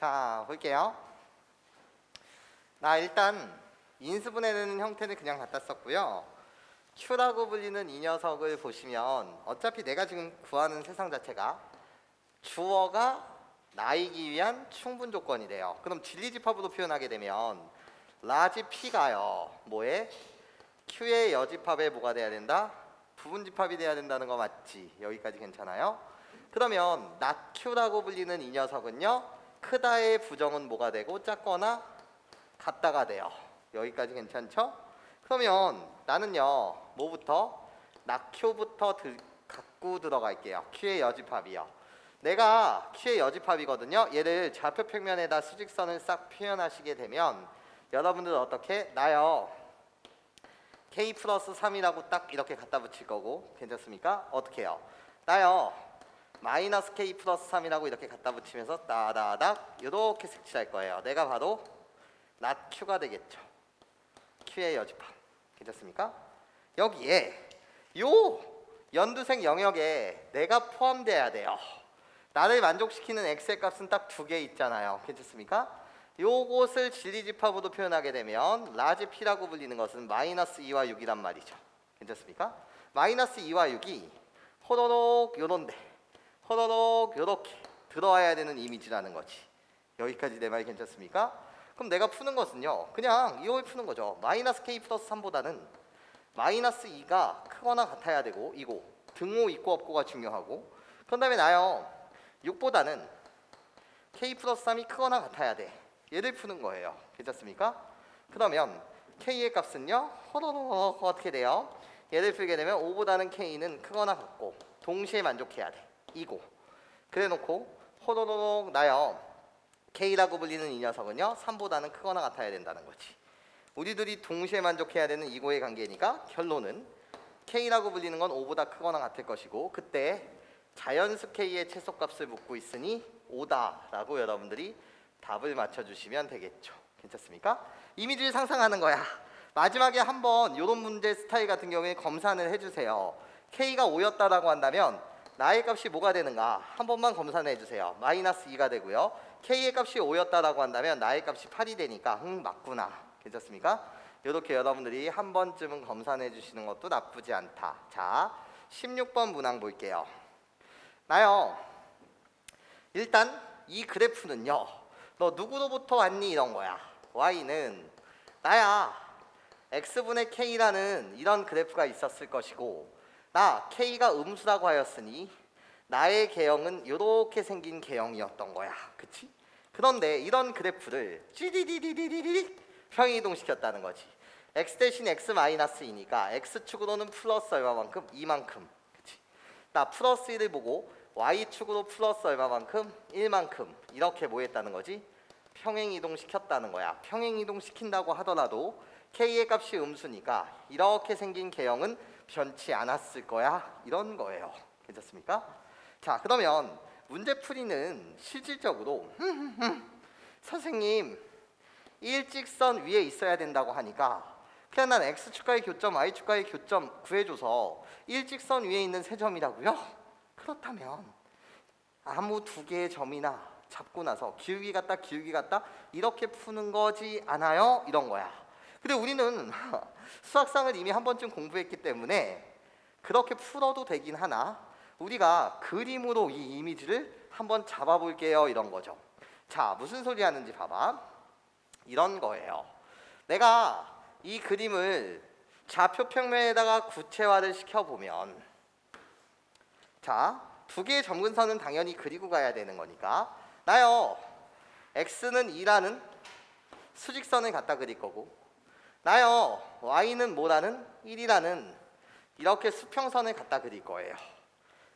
자, 볼게요. 나 일단 인수분해되는 형태는 그냥 갖다 썼고요. Q라고 불리는 이 녀석을 보시면 어차피 내가 지금 구하는 세상 자체가 주어가 나이기 위한 충분 조건이 돼요. 그럼 진리집합으로 표현하게 되면 라지 P가요. 뭐에? Q의 여집합에 뭐가 돼야 된다? 부분집합이 돼야 된다는 거 맞지? 여기까지 괜찮아요? 그러면 not Q라고 불리는 이 녀석은요. 크다의 부정은 뭐가 되고 작거나 같다가 돼요. 여기까지 괜찮죠? 그러면 나는요. 뭐부터? not Q부터 갖고 들어갈게요. Q의 여집합이요. 내가 Q의 여집합이거든요. 얘를 좌표 평면에다 수직선을 싹 표현하시게 되면 여러분들은 어떻게? 나요. K 플러스 3이라고 딱 이렇게 갖다 붙일 거고 괜찮습니까? 어떻게 해요? 나요. 마이너스 K 플러스 3이라고 이렇게 갖다 붙이면서 따다닥 이렇게 색칠할 거예요. 내가 바로 not Q가 되겠죠. Q의 여집합. 괜찮습니까? 여기에 요 연두색 영역에 내가 포함돼야 돼요. 나를 만족시키는 x의 값은 딱 두 개 있잖아요. 괜찮습니까? 요것을 진리집합으로 표현하게 되면 라지 P라고 불리는 것은 마이너스 2와 6이란 말이죠. 괜찮습니까? 마이너스 2와 6이 호로록 요런데 호로록 요렇게 들어와야 되는 이미지라는 거지. 여기까지 내 말 괜찮습니까? 그럼 내가 푸는 것은요. 그냥 이걸 푸는 거죠. 마이너스 K 플러스 3보다는 마이너스 2가 크거나 같아야 되고 이거 등호 있고 없고가 중요하고 그런 다음에 나요. 6보다는 K 플러스 3이 크거나 같아야 돼. 얘를 푸는 거예요. 괜찮습니까? 그러면 K의 값은요. 호로록 어떻게 돼요? 얘를 풀게 되면 5보다는 K는 크거나 같고 동시에 만족해야 돼. 이고 그래 놓고 호로록 나요. K라고 불리는 이 녀석은요. 3보다는 크거나 같아야 된다는 거지. 우리들이 동시에 만족해야 되는 이고의 관계니까 결론은 K라고 불리는 건 5보다 크거나 같을 것이고 그때 자연수 K의 최소값을 묻고 있으니 5다라고 여러분들이 답을 맞춰주시면 되겠죠. 괜찮습니까? 이미지를 상상하는 거야. 마지막에 한번 이런 문제 스타일 같은 경우에 검산을 해주세요. K가 5였다라고 한다면 나의 값이 뭐가 되는가 한 번만 검산해 주세요. 마이너스 2가 되고요. K의 값이 5였다라고 한다면 나의 값이 8이 되니까 맞구나. 괜찮습니까? 이렇게 여러분들이 한 번쯤은 검산해 주시는 것도 나쁘지 않다. 자, 16번 문항 볼게요. 나요. 일단 이 그래프는요. 너 누구로부터 왔니? 이런 거야. Y는 나야. X분의 K라는 이런 그래프가 있었을 것이고 나 K가 음수라고 하였으니 나의 개형은 이렇게 생긴 개형이었던 거야. 그치? 그런데 이런 그래프를 찌리리리리리리 평행이동시켰다는 거지. X 대신 X 마이너스 2니까 X축으로는 플러스 얼마만큼? 이만큼. 그치? 나 플러스 1을 보고 Y축으로 플러스 얼마만큼? 1만큼. 이렇게 뭐 했다는 거지? 평행이동시켰다는 거야. 평행이동시킨다고 하더라도 K의 값이 음수니까 이렇게 생긴 개형은 변치 않았을 거야. 이런 거예요. 괜찮습니까? 자, 그러면 문제풀이는 실질적으로 선생님 일직선 위에 있어야 된다고 하니까 그냥 난 X축과의 교점, Y축과의 교점 구해줘서 일직선 위에 있는 세 점이라고요? 그렇다면 아무 두 개의 점이나 잡고 나서 기울기 같다 기울기 같다 이렇게 푸는 거지 않아요? 이런 거야. 근데 우리는 수학상을 이미 한 번쯤 공부했기 때문에 그렇게 풀어도 되긴 하나 우리가 그림으로 이 이미지를 한번 잡아볼게요. 이런 거죠. 자, 무슨 소리 하는지 봐봐. 이런 거예요. 내가 이 그림을 좌표 평면에다가 구체화를 시켜보면 자, 두 개의 점근선은 당연히 그리고 가야 되는 거니까 나요. X는 2라는 수직선을 갖다 그릴 거고 나요. Y는 뭐라는? 1이라는 이렇게 수평선을 갖다 그릴 거예요.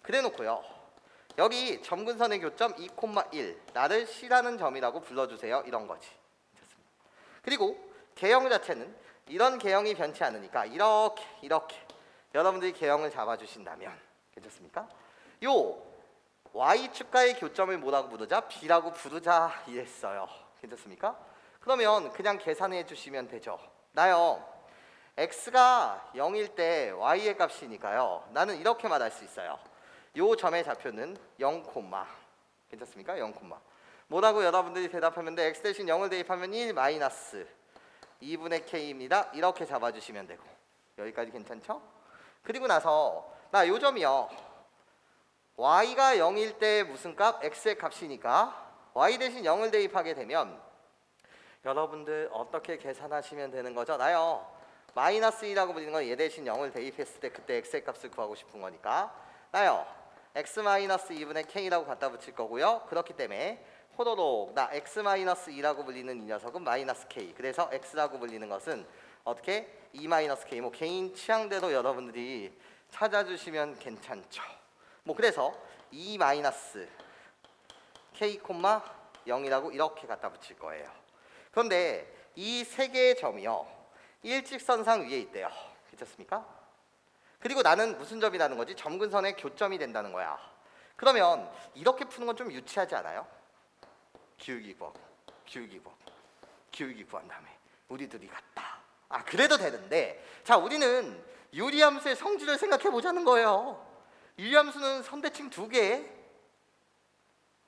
그래 놓고요. 여기 점근선의 교점 2,1 나를 C라는 점이라고 불러주세요. 이런 거지. 됐습니다. 그리고 개형 자체는 이런 개형이 변치 않으니까 이렇게 여러분들이 개형을 잡아주신다면 괜찮습니까? 요 Y축과의 교점을 뭐라고 부르자? B라고 부르자 이랬어요. 괜찮습니까? 그러면 그냥 계산해 주시면 되죠. 나요. X가 0일 때 Y의 값이니까요. 나는 이렇게 말할 수 있어요. 요 점의 좌표는 0, 괜찮습니까? 0, 뭐라고 여러분들이 대답하면 돼? x 대신 0을 대입하면 1 마이너스 2분의 k입니다. 이렇게 잡아주시면 되고 여기까지 괜찮죠? 그리고 나서 나 요 점이요. y가 0일 때 무슨 값? x의 값이니까 y 대신 0을 대입하게 되면 여러분들 어떻게 계산하시면 되는 거죠? 나요. 마이너스 2라고 불리는 건 얘 대신 0을 대입했을 때 그때 x의 값을 구하고 싶은 거니까 나요. x 마이너스 2분의 k라고 갖다 붙일 거고요. 그렇기 때문에 호로록 나 x 마이너스 2라고 불리는 이 녀석은 마이너스 k. 그래서 x라고 불리는 것은 어떻게 2 마이너스 k. 뭐 개인 취향대로 여러분들이 찾아주시면 괜찮죠. 뭐 그래서 2 마이너스 k, 0이라고 이렇게 갖다 붙일 거예요. 그런데 이 세 개의 점이요. 일직선상 위에 있대요. 괜찮습니까? 그리고 나는 무슨 점이라는 거지? 점근선의 교점이 된다는 거야. 그러면 이렇게 푸는 건 좀 유치하지 않아요? 기울기 구하고 기울기 구한 다음에 우리 둘이 같다. 아 그래도 되는데 자 우리는 유리함수의 성질을 생각해 보자는 거예요. 유리함수는 선대칭 두 개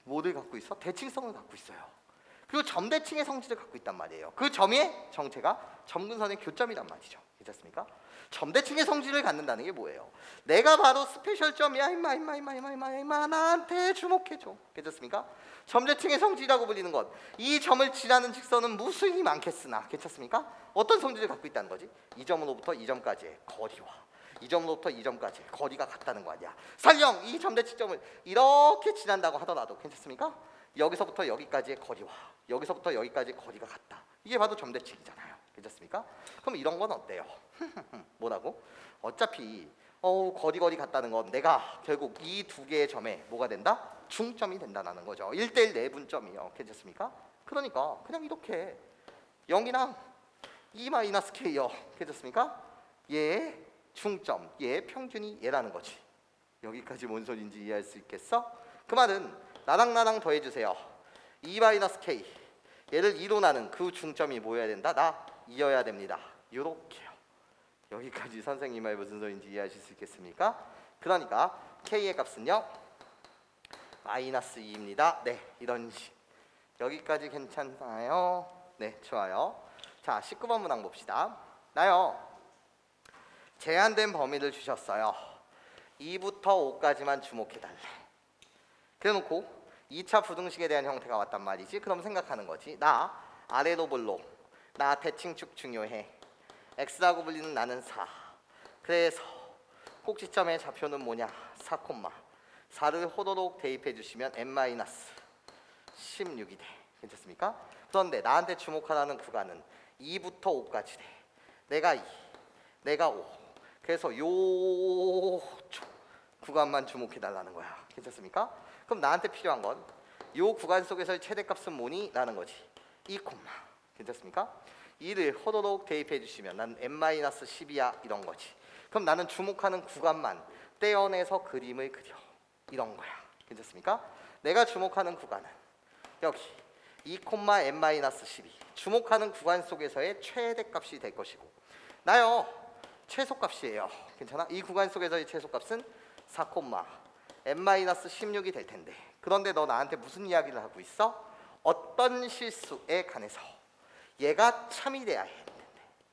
뭐를 갖고 있어? 대칭성을 갖고 있어요. 그리고 점대칭의 성질을 갖고 있단 말이에요. 그 점의 정체가 점근선의 교점이란 말이죠. 괜찮습니까? 점대칭의 성질을 갖는다는 게 뭐예요? 내가 바로 스페셜점이야. 임마 나한테 주목해줘. 괜찮습니까? 점대칭의 성질이라고 불리는 것. 이 점을 지나는 직선은 무수히 많겠으나 괜찮습니까? 어떤 성질을 갖고 있다는 거지? 이 점으로부터 이 점까지의 거리와 이 점으로부터 이 점까지의 거리가 같다는 거 아니야. 설령 이 점대칭점을 이렇게 지난다고 하더라도 괜찮습니까? 여기서부터 여기까지의 거리와 여기서부터 여기까지의 거리가 같다. 이게 바로 점대칭이잖아요. 괜찮습니까? 그럼 이런 건 어때요? 뭐라고? 어차피 거리 같다는 건 내가 결국 이 두 개의 점에 뭐가 된다? 중점이 된다는 거죠. 1대1 내분점이요. 괜찮습니까? 그러니까 그냥 이렇게 0이랑 2-k요. 괜찮습니까? 얘의 중점, 얘의 평균이 얘라는 거지. 여기까지 뭔 소린지 이해할 수 있겠어? 그 말은 나랑 더해주세요. 2-k 얘를 2로 나는 그 중점이 뭐여야 된다? 나 2여야 됩니다. 요렇게요. 여기까지 선생님 말 무슨 소린지 이해하실 수 있겠습니까? 그러니까 k의 값은요 마이너스 2입니다. 네, 이런 식. 여기까지 괜찮나요? 네, 좋아요. 자, 19번 문항 봅시다. 나요. 제한된 범위를 주셨어요. 2부터 5까지만 주목해달래. 그래놓고 2차 부등식에 대한 형태가 왔단 말이지. 그럼 생각하는 거지. 나 아래로 볼록. 나 대칭축 중요해. x라고 불리는 나는 4. 그래서 꼭지점의 좌표는 뭐냐? 4, 4를 호도록 대입해 주시면 n-16이 돼. 괜찮습니까? 그런데 나한테 주목하라는 구간은 2부터 5까지 돼. 내가 2, 내가 5. 그래서 요 구간만 주목해 달라는 거야. 괜찮습니까? 그럼 나한테 필요한 건 요 구간 속에서의 최대값은 뭐니? 라는 거지. 2, 괜찮습니까? 2를 호도록 대입해 주시면 난 n-10이야 이런 거지. 그럼 나는 주목하는 구간만 떼어내서 그림을 그려. 이런 거야. 괜찮습니까? 내가 주목하는 구간은 여기 2,n-12 주목하는 구간 속에서의 최대값이 될 것이고 나요 최소값이에요. 괜찮아? 이 구간 속에서의 최소값은 4,n-16이 될 텐데 그런데 너 나한테 무슨 이야기를 하고 있어? 어떤 실수에 관해서 얘가 참이 돼야 해.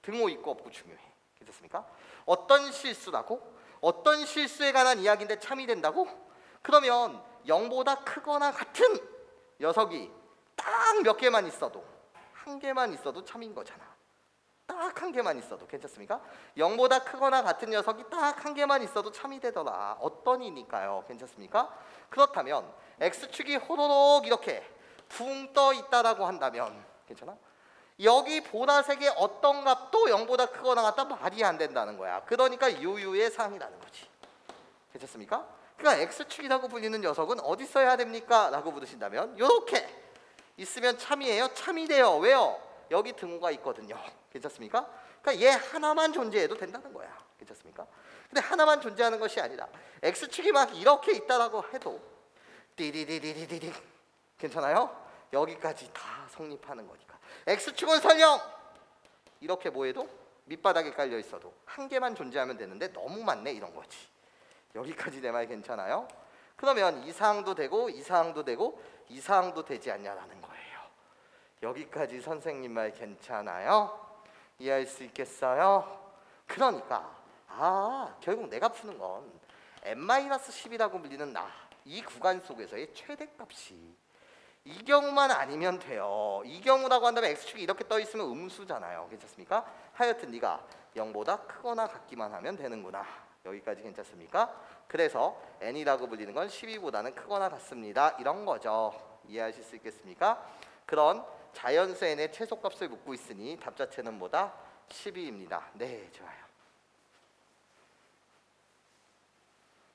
등호 있고 없고 중요해. 괜찮습니까? 어떤 실수라고? 어떤 실수에 관한 이야기인데 참이 된다고? 그러면 0보다 크거나 같은 녀석이 딱 몇 개만 있어도 한 개만 있어도 참인 거잖아. 딱 한 개만 있어도 괜찮습니까? 0보다 크거나 같은 녀석이 딱 한 개만 있어도 참이 되더라. 어떤 이니까요. 괜찮습니까? 그렇다면 x축이 호로록 이렇게 붕 떠 있다라고 한다면 괜찮아? 여기 보라색의 어떤 값도 0보다 크거나 같다 말이 안 된다는 거야. 그러니까 유유의 상이라는 거지. 괜찮습니까? 그러니까 x축이라고 불리는 녀석은 어디 써야 됩니까? 라고 물으신다면 이렇게 있으면 참이에요? 참이 돼요. 왜요? 여기 등호가 있거든요. 괜찮습니까? 그러니까 얘 하나만 존재해도 된다는 거야. 괜찮습니까? 근데 하나만 존재하는 것이 아니라 x축이 막 이렇게 있다라고 해도 띠리리리리리 괜찮아요? 여기까지 다 성립하는 거니까 x축은 설령 이렇게 뭐해도 밑바닥에 깔려 있어도 한 개만 존재하면 되는데 너무 많네 이런 거지. 여기까지 내 말 괜찮아요? 그러면 이 사항도 되고 이 사항도 되고 이 사항도 되지 않냐라는 거예요. 여기까지 선생님 말 괜찮아요? 이해할 수 있겠어요? 그러니까 결국 내가 푸는 건 n-10이라고 불리는 이 구간 속에서의 최대값이 이 경우만 아니면 돼요. 이 경우라고 한다면 x축이 이렇게 떠 있으면 음수잖아요. 괜찮습니까? 하여튼 네가 0보다 크거나 같기만 하면 되는구나. 여기까지 괜찮습니까? 그래서 n이라고 불리는 건 12보다는 크거나 같습니다. 이런 거죠. 이해하실 수 있겠습니까? 그런 자연수 n의 최소값을 묻고 있으니 답 자체는 뭐다? 12입니다. 네, 좋아요.